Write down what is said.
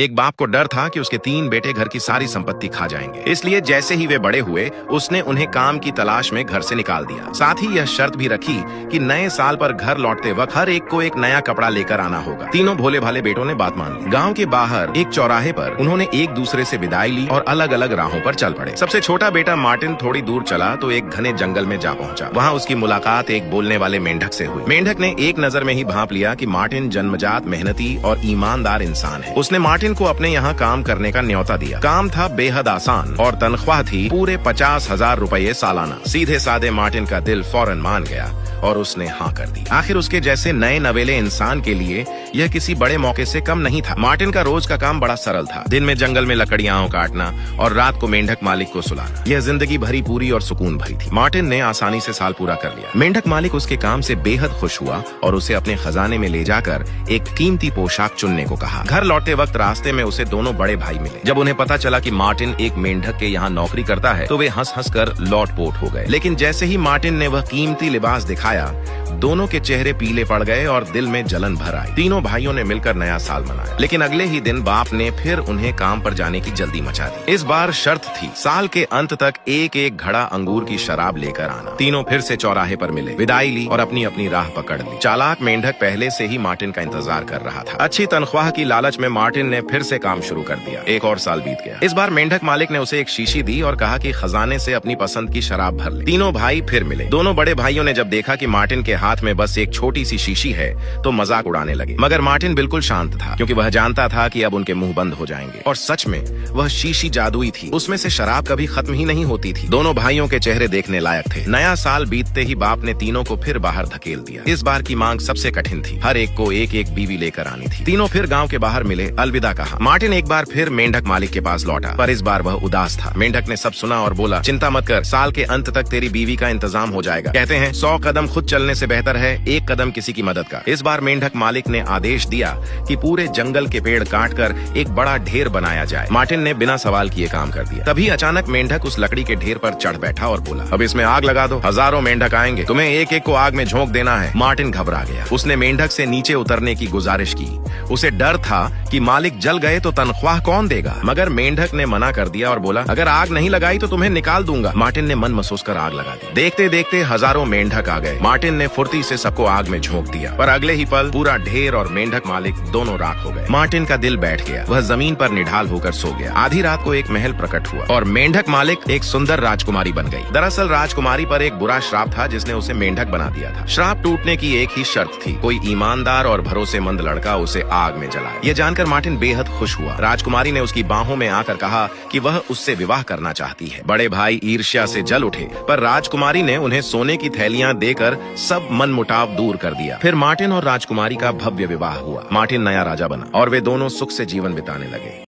एक बाप को डर था कि उसके 3 बेटे घर की सारी संपत्ति खा जाएंगे, इसलिए जैसे ही वे बड़े हुए उसने उन्हें काम की तलाश में घर से निकाल दिया। साथ ही यह शर्त भी रखी कि नए साल पर घर लौटते वक्त हर एक को एक नया कपड़ा लेकर आना होगा। तीनों भोले भाले बेटों ने बात मान ली। गाँव के बाहर एक चौराहे पर उन्होंने एक दूसरे से विदाई ली और अलग अलग राहों पर चल पड़े। सबसे छोटा बेटा मार्टिन थोड़ी दूर चला तो एक घने जंगल में जा पहुंचा। वहाँ उसकी मुलाकात एक बोलने वाले मेंढक से हुई। मेंढक ने एक नजर में ही भांप लिया कि मार्टिन जन्मजात मेहनती और ईमानदार इंसान है। उसने मार्टिन को अपने यहाँ काम करने का न्योता दिया। काम था बेहद आसान और तनख्वाह थी पूरे 50,000 रुपये सालाना। सीधे सादे मार्टिन का दिल फौरन मान गया और उसने हाँ कर दी। आखिर उसके जैसे नए नवेले इंसान के लिए यह किसी बड़े मौके से कम नहीं था। मार्टिन का रोज का काम बड़ा सरल था। दिन में जंगल में लकड़ियां काटना और रात को मेंढक मालिक को सुलाना। यह जिंदगी भरी पूरी और सुकून भरी थी। मार्टिन ने आसानी से साल पूरा कर लिया। मेंढक मालिक उसके काम से बेहद खुश हुआ और उसे अपने खजाने में ले जाकर एक कीमती पोशाक चुनने को कहा। घर लौटते वक्त रास्ते में उसे दोनों बड़े भाई मिले। जब उन्हें पता चला कि मार्टिन एक मेंढक के यहाँ नौकरी करता है तो वे हंस हंस कर लौटपोट हो गए। लेकिन जैसे ही मार्टिन ने वह कीमती लिबास दिखाया, दोनों के चेहरे पीले पड़ गए और दिल में जलन भर आई। तीनों भाइयों ने मिलकर नया साल मनाया। लेकिन अगले ही दिन बाप ने फिर उन्हें काम पर जाने की जल्दी मचा दी। इस बार शर्त थी साल के अंत तक एक एक घड़ा अंगूर की शराब लेकर आना। तीनों फिर से चौराहे पर मिले, विदाई ली और अपनी अपनी राह पकड़ ली। चालाक मेंढक पहले से ही मार्टिन का इंतजार कर रहा था। अच्छी तनख्वाह की लालच में मार्टिन ने फिर से काम शुरू कर दिया। एक और साल बीत गया। इस बार मेंढक मालिक ने उसे एक शीशी दी और कहा कि खजाने से अपनी पसंद की शराब भर ले। तीनों भाई फिर मिले। दोनों बड़े भाइयों ने जब देखा कि मार्टिन के हाथ में बस एक छोटी सी शीशी है तो मजाक उड़ाने लगे। मगर मार्टिन बिल्कुल शांत था क्योंकि वह जानता था कि अब उनके मुंह बंद हो जाएंगे। और सच में वह शीशी जादुई थी। उसमें से शराब कभी खत्म ही नहीं होती थी। दोनों भाइयों के चेहरे देखने लायक थे। नया साल बीतते ही बाप ने तीनों को फिर बाहर धकेल दिया। इस बार की मांग सबसे कठिन थी। हर एक को एक एक बीवी लेकर आनी थी। तीनों फिर गाँव के बाहर मिले, अलविदा कहा। मार्टिन एक बार फिर मेंढक मालिक के पास लौटा, पर इस बार वह उदास था। मेंढक ने सब सुना और बोला, चिंता मत कर, साल के अंत तक तेरी बीवी का इंतजाम हो जाएगा। कहते हैं 100 कदम खुद चलने से बेहतर है एक कदम किसी की मदद का। इस बार मेंढक मालिक ने आदेश दिया कि पूरे जंगल के पेड़ काटकर एक बड़ा ढेर बनाया जाए। मार्टिन ने बिना सवाल किए काम कर दिया। तभी अचानक मेंढक उस लकड़ी के ढेर पर चढ़ बैठा और बोला, अब इसमें आग लगा दो, हजारों मेंढक आएंगे, तुम्हें एक एक को आग में झोंक देना है। मार्टिन घबरा गया। उसने मेंढक से नीचे उतरने की गुजारिश की। उसे डर था कि मालिक जल गए तो तनख्वाह कौन देगा। मगर मेंढक ने मना कर दिया और बोला, अगर आग नहीं लगाई तो तुम्हें निकाल दूंगा। मार्टिन ने मन महसूस कर आग लगा दी। देखते देखते हजारों मेंढक आ गए। मार्टिन ने फुर्ती से सबको आग में झोंक दिया, पर अगले ही पल पूरा ढेर और मेंढक मालिक दोनों राख हो गए। मार्टिन का दिल बैठ गया। वह जमीन पर निढाल होकर सो गया। आधी रात को एक महल प्रकट हुआ और मेंढक मालिक एक सुंदर राजकुमारी बन गई। दरअसल राजकुमारी पर एक बुरा श्राप था जिसने उसे मेंढक बना दिया था। श्राप टूटने की एक ही शर्त थी, कोई ईमानदार और भरोसेमंद लड़का उसे आग में जलाए। यह जानकर मार्टिन बेहद खुश हुआ। राजकुमारी ने उसकी बाहों में आकर कहा कि वह उससे विवाह करना चाहती है। बड़े भाई ईर्ष्या से जल उठे, पर राजकुमारी ने उन्हें सोने की थैलियां देकर सब मनमुटाव दूर कर दिया। फिर मार्टिन और राजकुमारी का भव्य विवाह हुआ। मार्टिन नया राजा बना और वे दोनों सुख से जीवन बिताने लगे।